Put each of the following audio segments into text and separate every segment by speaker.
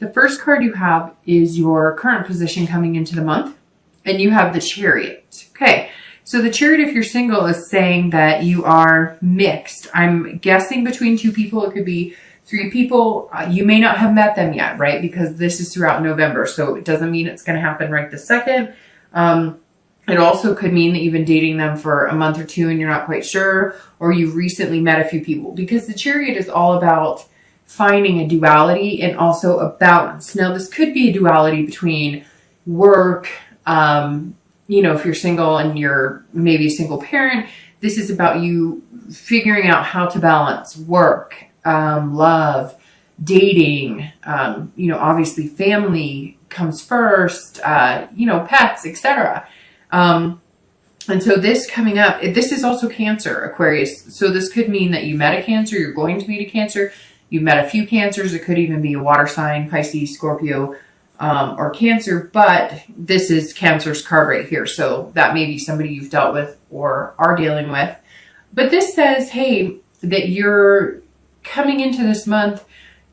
Speaker 1: The first card you have is your current position coming into the month, and you have the Chariot. Okay, so the Chariot, if you're single, is saying that you are mixed. I'm guessing between two people. It could be three people. You may not have met them yet, right? Because this is throughout November, so it doesn't mean it's going to happen right this second. It also could mean that you've been dating them for a month or two and you're not quite sure, or you've recently met a few people, because the Chariot is all about finding a duality and also a balance. Now, this could be a duality between work, if you're single and you're maybe a single parent. This is about you figuring out how to balance work, love, dating, obviously family comes first, pets, etc. And so this coming up, this is also Cancer, Aquarius. So this could mean that you met a Cancer, you're going to meet a Cancer, you've met a few Cancers. It could even be a water sign, Pisces, Scorpio, or Cancer, but this is Cancer's card right here. So that may be somebody you've dealt with or are dealing with. But this says, hey, that you're coming into this month,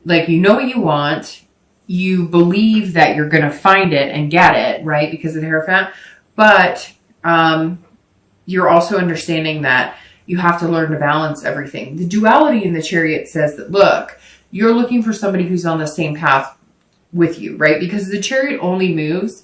Speaker 1: like, you know what you want, you believe that you're going to find it and get it, right? Because of the Hierophant. But you're also understanding that you have to learn to balance everything. The duality in the Chariot says that, look, you're looking for somebody who's on the same path with you, right? Because the Chariot only moves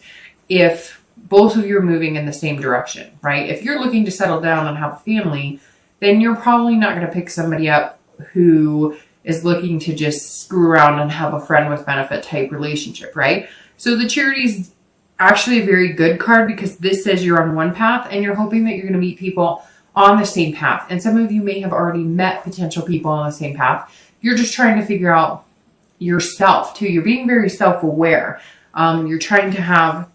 Speaker 1: if both of you are moving in the same direction, right? If you're looking to settle down and have a family, then you're probably not going to pick somebody up who is looking to just screw around and have a friend with benefit type relationship, right? So the Chariot is actually a very good card, because this says you're on one path and you're hoping that you're going to meet people on the same path. And some of you may have already met potential people on the same path. You're just trying to figure out yourself too. You're being very self-aware. You're trying to have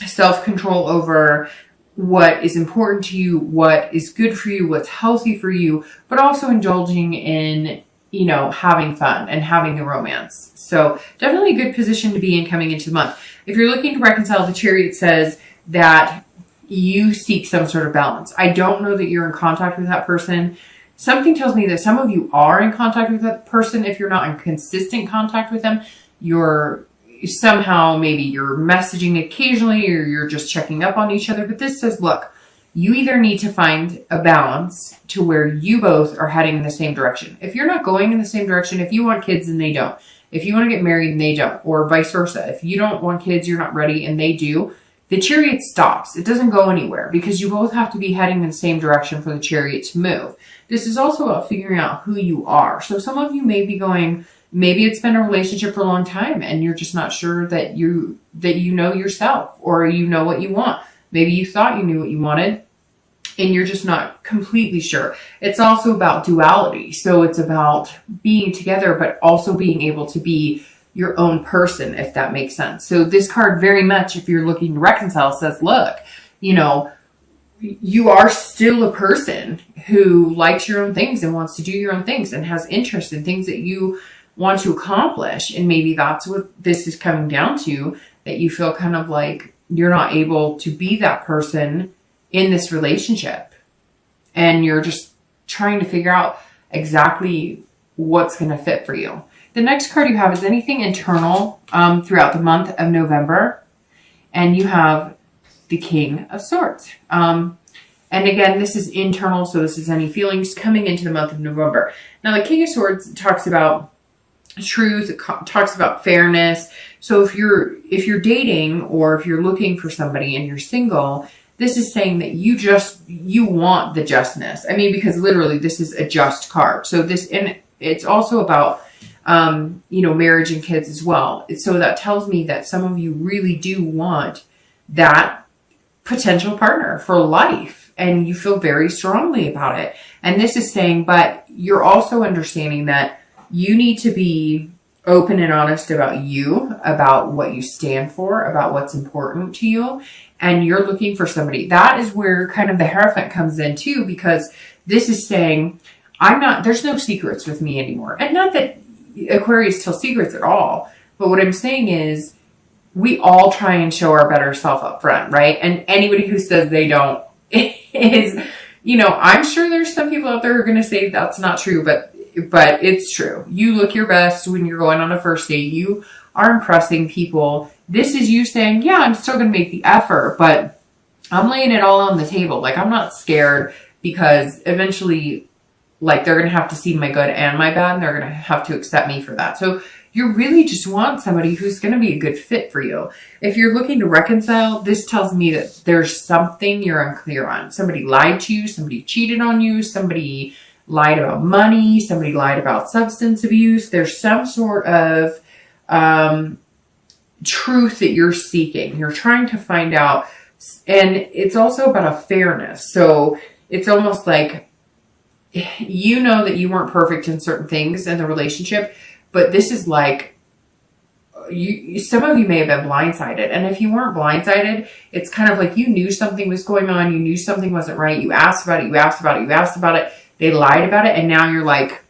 Speaker 1: self-control over what is important to you, what is good for you, what's healthy for you, but also indulging in, having fun and having a romance. So definitely a good position to be in coming into the month. If you're looking to reconcile, the Chariot says that you seek some sort of balance. I don't know that you're in contact with that person. Something tells me that some of you are in contact with that person. If you're not in consistent contact with them, you're somehow, maybe you're messaging occasionally, or you're just checking up on each other. But this says, look, you either need to find a balance to where you both are heading in the same direction. If you're not going in the same direction, if you want kids and they don't, if you want to get married and they don't, or vice versa, if you don't want kids, you're not ready and they do, the Chariot stops. It doesn't go anywhere, because you both have to be heading in the same direction for the Chariot to move. This is also about figuring out who you are. So some of you may be going, maybe it's been a relationship for a long time and you're just not sure that you know yourself, or you know what you want. Maybe you thought you knew what you wanted and you're just not completely sure. It's also about duality. So it's about being together, but also being able to be your own person, if that makes sense. So this card very much, if you're looking to reconcile, says, look, you are still a person who likes your own things and wants to do your own things and has interest in things that you want to accomplish. And maybe that's what this is coming down to, that you feel kind of like you're not able to be that person in this relationship. And you're just trying to figure out exactly what's going to fit for you. The next card you have is anything internal throughout the month of November. And you have the King of Swords. And again, this is internal, so this is any feelings coming into the month of November. Now, the King of Swords talks about truth, it talks about fairness. So if you're dating, or if you're looking for somebody and you're single, this is saying that you want the justness. I mean, because literally this is a just card. So and it's also about marriage and kids as well. So that tells me that some of you really do want that potential partner for life, and you feel very strongly about it. And this is saying, but you're also understanding that you need to be open and honest about you, about what you stand for, about what's important to you. And you're looking for somebody. That is where kind of the Hierophant comes in too, because this is saying, there's no secrets with me anymore. And not that Aquarius tells secrets at all, but what I'm saying is, we all try and show our better self up front, right? And anybody who says they don't is, I'm sure there's some people out there who are going to say that's not true, but but it's true. You look your best when you're going on a first date. You are impressing people. This is you saying, yeah, I'm still going to make the effort, but I'm laying it all on the table. Like, I'm not scared, because eventually, like, they're going to have to see my good and my bad, and they're going to have to accept me for that. So you really just want somebody who's going to be a good fit for you. If you're looking to reconcile, this tells me that there's something you're unclear on. Somebody lied to you, somebody cheated on you, somebody lied about money, somebody lied about substance abuse. There's some sort of truth that you're seeking. You're trying to find out. And it's also about a fairness. So it's almost like, you know that you weren't perfect in certain things in the relationship, but this is like, some of you may have been blindsided. And if you weren't blindsided, it's kind of like you knew something was going on. You knew something wasn't right. You asked about it. You asked about it. You asked about it. They lied about it. And now you're like,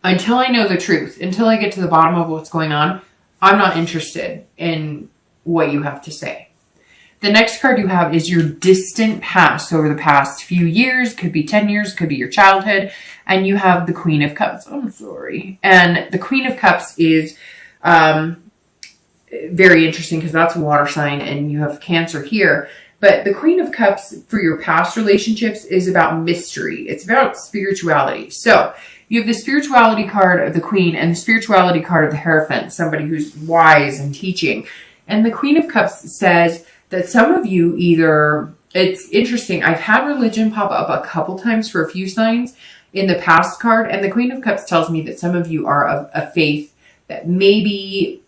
Speaker 1: until I know the truth, until I get to the bottom of what's going on, I'm not interested in what you have to say. The next card you have is your distant past, over the past few years. Could be 10 years, could be your childhood. And you have the Queen of Cups. I'm sorry. And the Queen of Cups is very interesting, because that's a water sign and you have Cancer here. But the Queen of Cups for your past relationships is about mystery. It's about spirituality. So you have the spirituality card of the Queen and the spirituality card of the Hierophant, somebody who's wise and teaching. And the Queen of Cups says that some of you either, it's interesting, I've had religion pop up a couple times for a few signs in the past card, and the Queen of Cups tells me that some of you are of a faith that maybe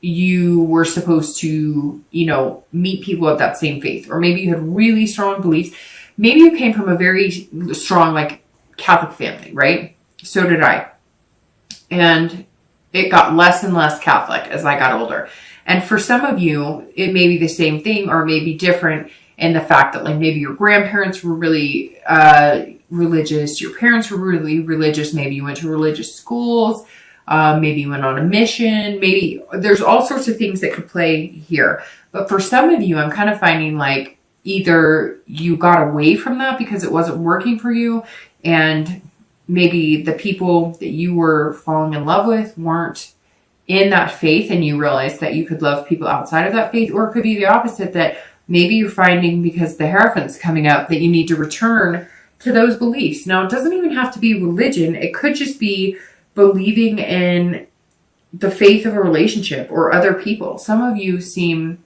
Speaker 1: you were supposed to, you know, meet people of that same faith, or maybe you had really strong beliefs. Maybe you came from a very strong, like, Catholic family, right? So did I. And it got less and less Catholic as I got older. And for some of you, it may be the same thing, or maybe different in the fact that, like, maybe your grandparents were really religious, your parents were really religious, maybe you went to religious schools, maybe you went on a mission, maybe there's all sorts of things that could play here. But for some of you, I'm kind of finding like either you got away from that because it wasn't working for you, and maybe the people that you were falling in love with weren't in that faith, and you realized that you could love people outside of that faith. Or it could be the opposite, that maybe you're finding, because the Hierophant's coming up, that you need to return to those beliefs. Now, it doesn't even have to be religion. It could just be believing in the faith of a relationship or other people. Some of you seem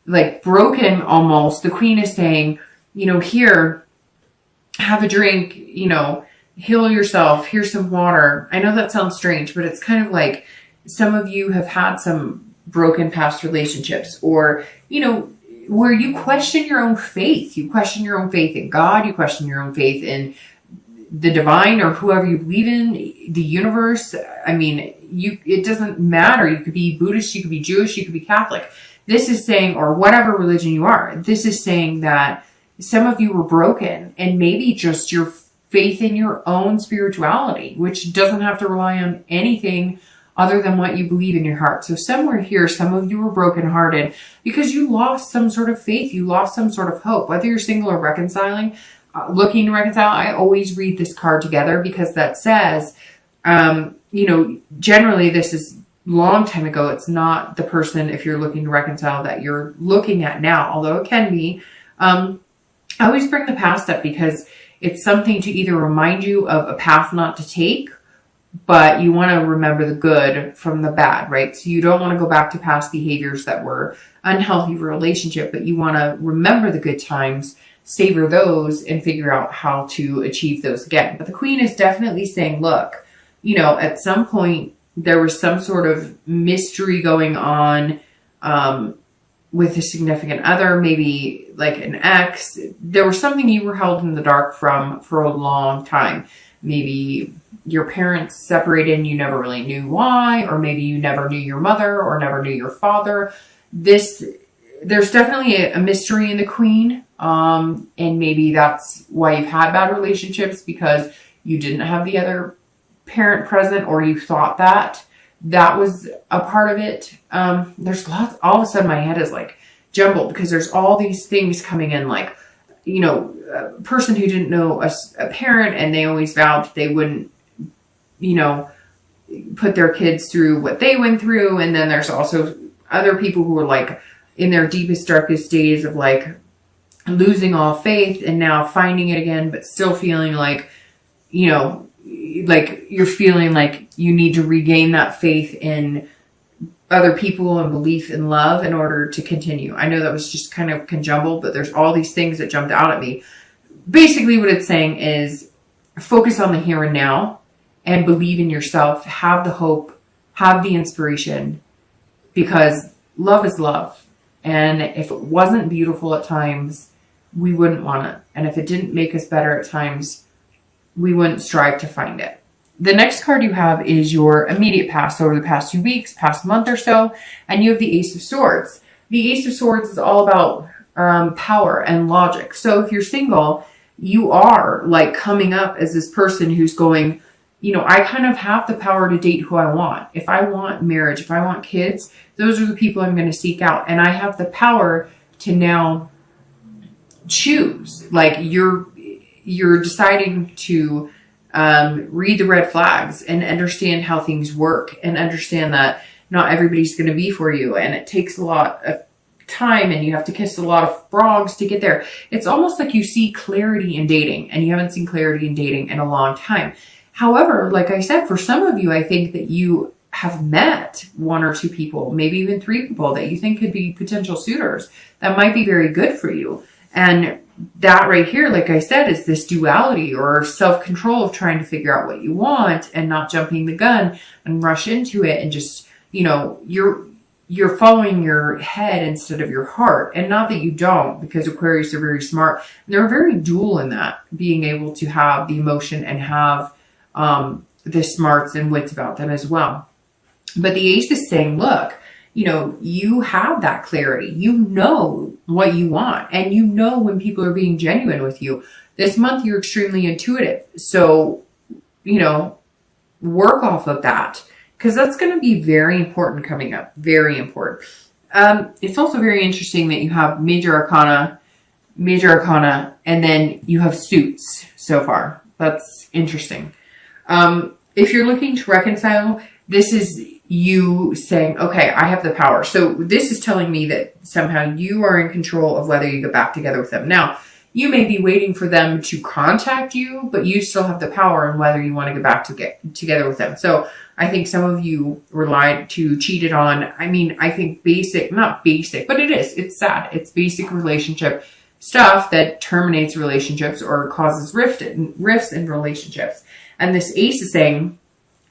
Speaker 1: like broken almost. The Queen is saying, you know, here, have a drink, you know, heal yourself. Here's some water. I know that sounds strange, but it's kind of like some of you have had some broken past relationships, or, you know, where you question your own faith. You question your own faith in God. You question your own faith in the divine, or whoever you believe in, the universe. I mean, it doesn't matter. You could be Buddhist, you could be Jewish, you could be Catholic. This is saying, or whatever religion you are, this is saying that some of you were broken, and maybe just your faith in your own spirituality, which doesn't have to rely on anything other than what you believe in your heart. So somewhere here, some of you were brokenhearted because you lost some sort of faith. You lost some sort of hope. Whether you're single or reconciling, looking to reconcile, I always read this card together, because that says, you know, generally this is long time ago. It's not the person, if you're looking to reconcile, that you're looking at now, although it can be. I always bring the past up because it's something to either remind you of a path not to take, but you want to remember the good from the bad, right? So you don't want to go back to past behaviors that were unhealthy for a relationship, but you want to remember the good times, savor those, and figure out how to achieve those again. But the Queen is definitely saying, look, you know, at some point there was some sort of mystery going on with a significant other, maybe like an ex. There was something you were held in the dark from for a long time. Maybe your parents separated and you never really knew why, or maybe you never knew your mother or never knew your father. There's definitely a mystery in the Queen. And maybe that's why you've had bad relationships, because you didn't have the other parent present, or you thought that was a part of it. There's lots, all of a sudden my head is like jumbled, because there's all these things coming in, like, you know, a person who didn't know a parent, and they always vowed they wouldn't you know, put their kids through what they went through. And then there's also other people who are like in their deepest, darkest days of like losing all faith and now finding it again, but still feeling like, you know, like you're feeling like you need to regain that faith in other people and belief in love in order to continue. I know that was just kind of conjumbled, but there's all these things that jumped out at me. Basically what it's saying is focus on the here and now and believe in yourself, have the hope, have the inspiration, because love is love. And if it wasn't beautiful at times, we wouldn't want it. And if it didn't make us better at times, we wouldn't strive to find it. The next card you have is your immediate past, over the past 2 weeks, past month or so, and you have the Ace of Swords. The Ace of Swords is all about power and logic. So if you're single, you are like coming up as this person who's going, you know, I kind of have the power to date who I want. If I want marriage, if I want kids, those are the people I'm going to seek out. And I have the power to now choose. Like you're deciding to read the red flags and understand how things work and understand that not everybody's going to be for you. And it takes a lot of time and you have to kiss a lot of frogs to get there. It's almost like you see clarity in dating and you haven't seen clarity in dating in a long time. However, like I said, for some of you, I think that you have met 1 or 2 people, maybe even 3 people that you think could be potential suitors that might be very good for you. And that right here, like I said, is this duality or self-control of trying to figure out what you want and not jumping the gun and rush into it. And just, you know, you're following your head instead of your heart. And not that you don't, because Aquarius are very smart. They're very dual in that, being able to have the emotion and have the smarts and wits about them as well. But the Ace is saying, look, you know, you have that clarity. You know what you want. And you know when people are being genuine with you. This month, you're extremely intuitive. So, you know, work off of that. Because that's going to be very important coming up. Very important. It's also very interesting that you have Major Arcana, and then you have Suits so far. That's interesting. If you're looking to reconcile, this is you saying, okay, I have the power. So this is telling me that somehow you are in control of whether you get back together with them. Now, you may be waiting for them to contact you, but you still have the power in whether you want to get together with them. So I think some of you were lied to, cheated on. I mean, I think not basic, but it is. It's sad. It's basic relationship stuff that terminates relationships or causes rifts in relationships. And this Ace is saying,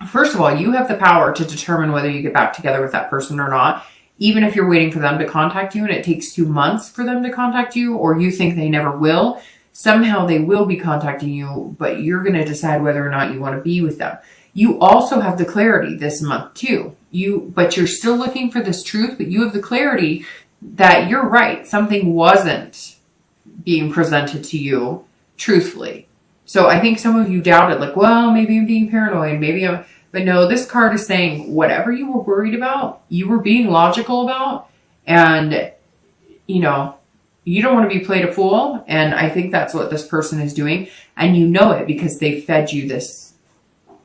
Speaker 1: first of all, you have the power to determine whether you get back together with that person or not. Even if you're waiting for them to contact you and it takes 2 months for them to contact you, or you think they never will, somehow they will be contacting you, but you're going to decide whether or not you want to be with them. You also have the clarity this month too. But you're still looking for this truth, but you have the clarity that you're right. Something wasn't being presented to you truthfully. So I think some of you doubted, like, well, maybe I'm being paranoid. But no, this card is saying whatever you were worried about, you were being logical about, and, you know, you don't want to be played a fool. And I think that's what this person is doing. And you know it because they fed you this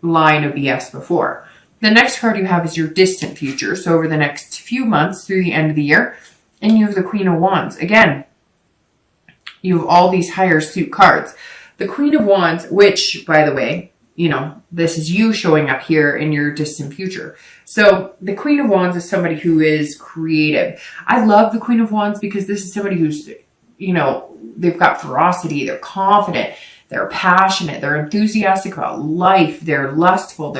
Speaker 1: line of BS before. The next card you have is your distant future. So over the next few months through the end of the year, and you have the Queen of Wands. Again, you have all these higher suit cards. The Queen of Wands, which, by the way, you know, this is you showing up here in your distant future. So the Queen of Wands is somebody who is creative. I love the Queen of Wands because this is somebody who's, you know, they've got ferocity, they're confident, they're passionate, they're enthusiastic about life, they're lustful.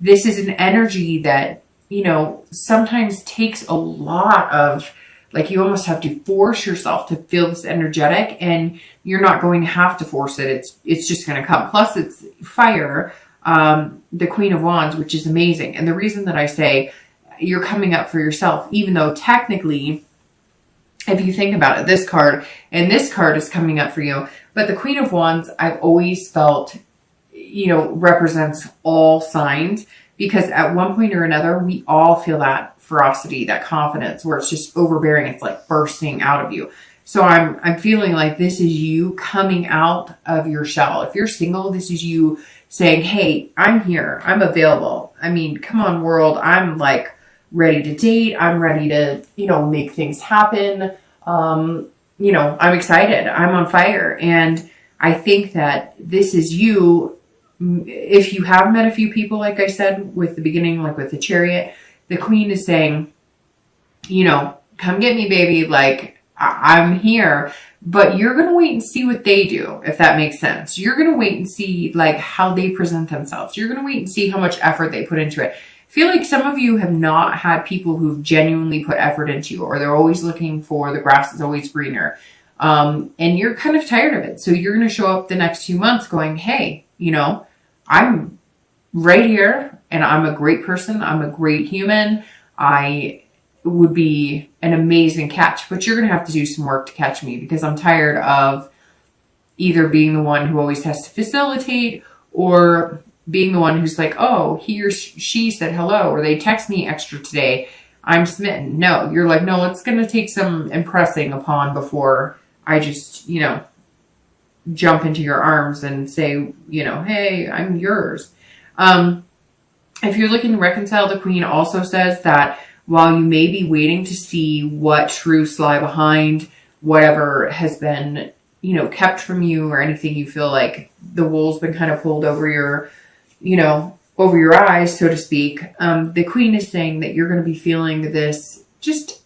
Speaker 1: This is an energy that, you know, sometimes takes a lot of, like, you almost have to force yourself to feel this energetic, and you're not going to have to force it. It's just going to come. Plus, it's fire, the Queen of Wands, which is amazing. And the reason that I say you're coming up for yourself, even though technically, if you think about it, this card and this card is coming up for you. But the Queen of Wands, I've always felt, you know, represents all signs, because at one point or another, we all feel that ferocity, that confidence, where it's just overbearing. It's like bursting out of you. So I'm feeling like this is you coming out of your shell. If you're single, this is you saying, hey, I'm here. I'm available. I mean, come on, world. I'm like ready to date. I'm ready to, make things happen. I'm excited. I'm on fire. And I think that this is you. If you have met a few people, like I said, with the beginning, like with the Chariot, the Queen is saying, come get me, baby. Like, I'm here. But you're going to wait and see what they do, if that makes sense. You're going to wait and see, like, how they present themselves. You're going to wait and see how much effort they put into it. I feel like some of you have not had people who've genuinely put effort into you, or they're always looking for the grass is always greener. And you're kind of tired of it. So you're going to show up the next few months going, hey, I'm right here and I'm a great person. I'm a great human. I would be an amazing catch, but you're going to have to do some work to catch me, because I'm tired of either being the one who always has to facilitate, or being the one who's like, oh, he or she said hello, or they text me extra today. I'm smitten. No, you're like, no, it's going to take some impressing upon before I just, jump into your arms and say, hey, I'm yours. If you're looking to reconcile, the Queen also says that while you may be waiting to see what truths lie behind whatever has been, kept from you, or anything you feel like the wool's been kind of pulled over your, over your eyes, so to speak, the Queen is saying that you're going to be feeling this, just,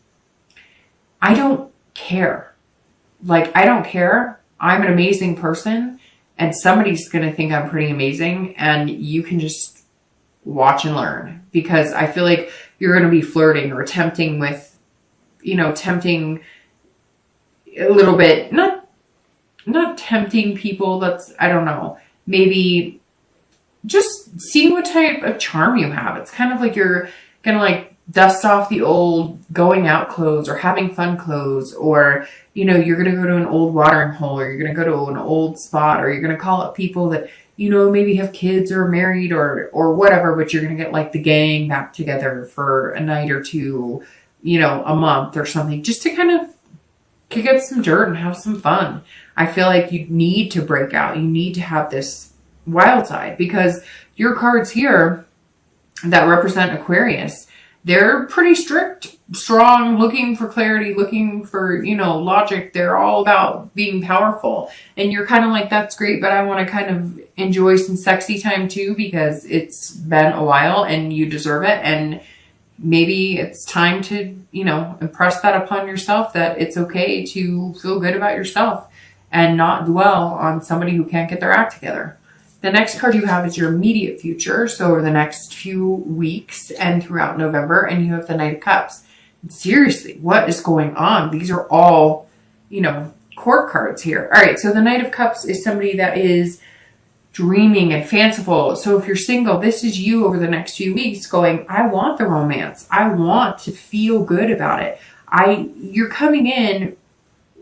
Speaker 1: I don't care. Like, I don't care. I'm an amazing person, and somebody's going to think I'm pretty amazing, and you can just watch and learn, because I feel like you're going to be flirting or tempting with, tempting a little bit, not tempting people. I don't know, maybe just seeing what type of charm you have. It's kind of like you're going to like dust off the old going out clothes or having fun clothes, or, you're going to go to an old watering hole, or you're going to go to an old spot, or you're going to call up people that, maybe have kids or married or whatever, but you're going to get like the gang back together for a night or two, a month or something, just to kind of kick up some dirt and have some fun. I feel like you need to break out. You need to have this wild side, because your cards here that represent Aquarius, they're pretty strict, strong, looking for clarity, looking for, logic. They're all about being powerful. And you're kind of like, that's great, but I want to kind of enjoy some sexy time too, because it's been a while and you deserve it. And maybe it's time to, impress that upon yourself, that it's okay to feel good about yourself and not dwell on somebody who can't get their act together. The next card you have is your immediate future. So over the next few weeks and throughout November, and you have the Knight of Cups. Seriously, what is going on? These are all, court cards here. All right. So the Knight of Cups is somebody that is dreaming and fanciful. So if you're single, this is you over the next few weeks going, I want the romance. I want to feel good about it. You're coming in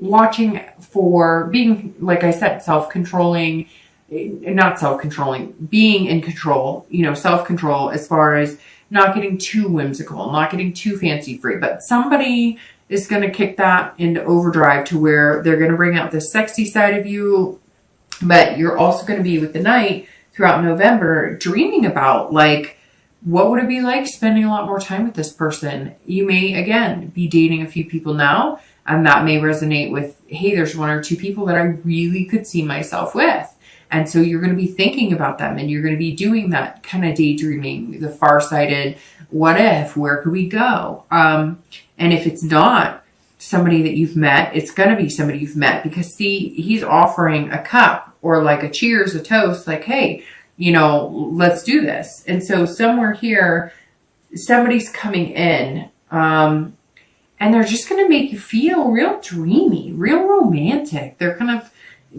Speaker 1: watching for being, like I said, self-controlling, not self-controlling, being in control, self-control as far as not getting too whimsical, not getting too fancy free, but somebody is going to kick that into overdrive to where they're going to bring out the sexy side of you, but you're also going to be with the Knight throughout November, dreaming about like, what would it be like spending a lot more time with this person? You may, again, be dating a few people now, and that may resonate with, hey, there's one or two people that I really could see myself with. And so you're going to be thinking about them, and you're going to be doing that kind of daydreaming, the far-sighted, what if, where could we go? And if it's not somebody that you've met, it's going to be somebody you've met, because see, he's offering a cup or like a cheers, a toast, like, hey, let's do this. And so somewhere here, somebody's coming in, and they're just going to make you feel real dreamy, real romantic. They're kind of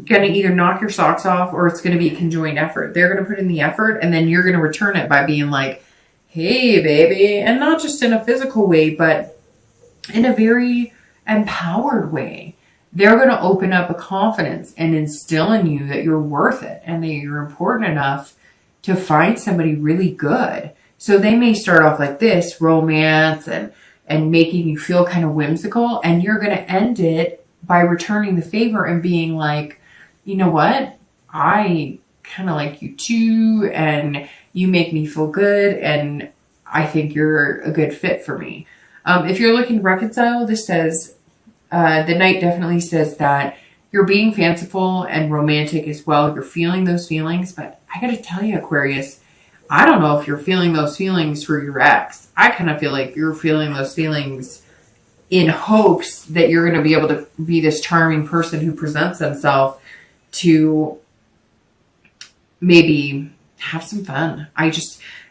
Speaker 1: going to either knock your socks off, or it's going to be a conjoined effort. They're going to put in the effort, and then you're going to return it by being like, hey, baby. And not just in a physical way, but in a very empowered way. They're going to open up a confidence and instill in you that you're worth it and that you're important enough to find somebody really good. So they may start off like this, romance and making you feel kind of whimsical, and you're going to end it by returning the favor and being like, you know what? I kind of like you too, and you make me feel good, and I think you're a good fit for me. If you're looking to reconcile, this says, the Knight definitely says that you're being fanciful and romantic as well. You're feeling those feelings, but I got to tell you, Aquarius, I don't know if you're feeling those feelings for your ex. I kind of feel like you're feeling those feelings in hopes that you're going to be able to be this charming person who presents themselves to maybe have some fun.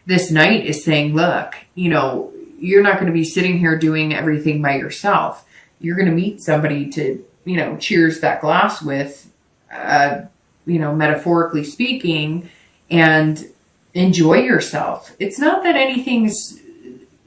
Speaker 1: This Knight is saying, look, you know, you're not going to be sitting here doing everything by yourself. You're going to meet somebody to, you know, cheers that glass with, you know, metaphorically speaking, and enjoy yourself. It's not that anything's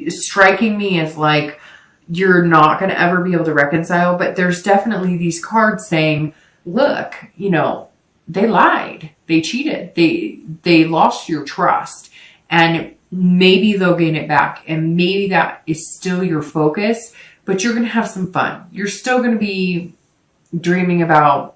Speaker 1: striking me as like you're not going to ever be able to reconcile, but there's definitely these cards saying, look, you know, they lied, they cheated, they lost your trust, and maybe they'll gain it back, and maybe that is still your focus, but you're going to have some fun. You're still going to be dreaming about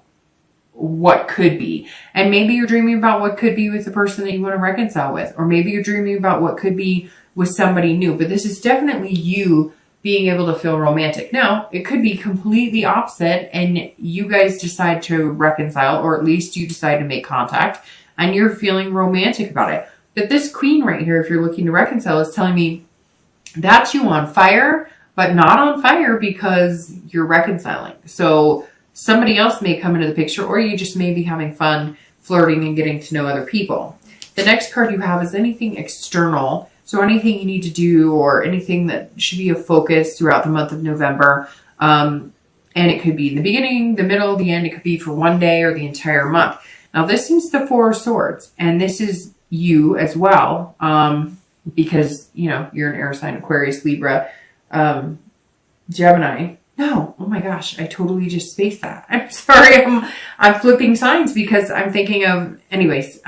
Speaker 1: what could be. And maybe you're dreaming about what could be with the person that you want to reconcile with, or maybe you're dreaming about what could be with somebody new. But this is definitely you being able to feel romantic. Now, it could be completely opposite, and you guys decide to reconcile, or at least you decide to make contact, and you're feeling romantic about it. But this Queen right here, if you're looking to reconcile, is telling me that's you on fire, but not on fire because you're reconciling. So somebody else may come into the picture, or you just may be having fun flirting and getting to know other people. The next card you have is anything external. So anything you need to do, or anything that should be a focus throughout the month of November. And it could be in the beginning, the middle, the end. It could be for one day or the entire month. Now this is the Four of Swords, and this is you as well. Because, you know, you're an air sign, Aquarius, Libra, Gemini. No, oh my gosh, I totally just spaced that. I'm sorry, I'm flipping signs because I'm thinking of, anyways,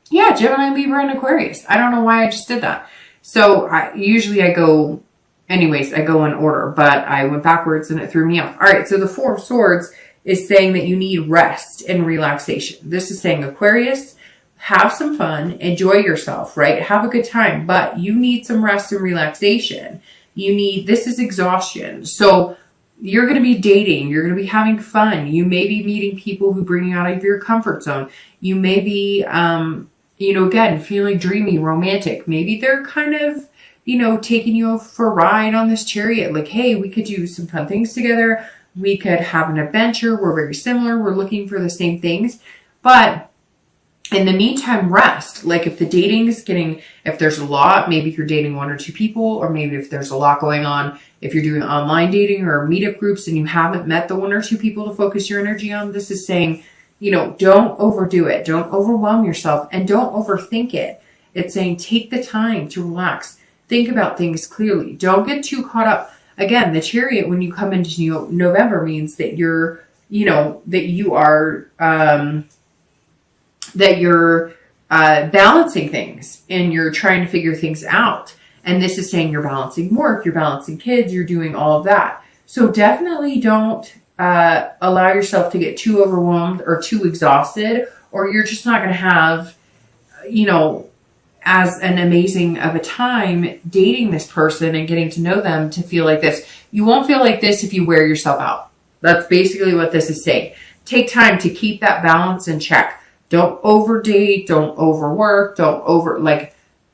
Speaker 1: yeah, Gemini, Libra, and Aquarius. I don't know why I just did that. So usually I go in order, but I went backwards and it threw me off. All right, so the Four of Swords is saying that you need rest and relaxation. This is saying, Aquarius, have some fun, enjoy yourself, right? Have a good time, but you need some rest and relaxation. This is exhaustion. So you're going to be dating. You're going to be having fun. You may be meeting people who bring you out of your comfort zone. You may be, you know, again, feeling dreamy, romantic. Maybe they're kind of, you know, taking you for a ride on this chariot. Like, hey, we could do some fun things together. We could have an adventure. We're very similar. We're looking for the same things. But in the meantime, rest. Like if the dating is if there's a lot, maybe you're dating one or two people, or maybe if there's a lot going on, if you're doing online dating or meetup groups and you haven't met the one or two people to focus your energy on, this is saying, you know, don't overdo it. Don't overwhelm yourself, and don't overthink it. It's saying take the time to relax. Think about things clearly. Don't get too caught up. Again, the Chariot, when you come into November, means that you're, you know, that you are, balancing things, and you're trying to figure things out. And this is saying you're balancing work, you're balancing kids, you're doing all of that. So definitely don't allow yourself to get too overwhelmed or too exhausted, or you're just not going to have, you know, as an amazing of a time dating this person and getting to know them to feel like this. You won't feel like this if you wear yourself out. That's basically what this is saying. Take time to keep that balance in check. Don't overdate, don't overwork,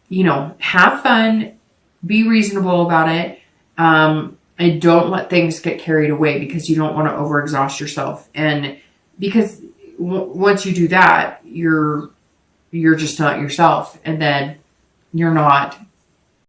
Speaker 1: you know, have fun, be reasonable about it, and don't let things get carried away, because you don't want to overexhaust yourself. And because once you do that, you're just not yourself, and then you're not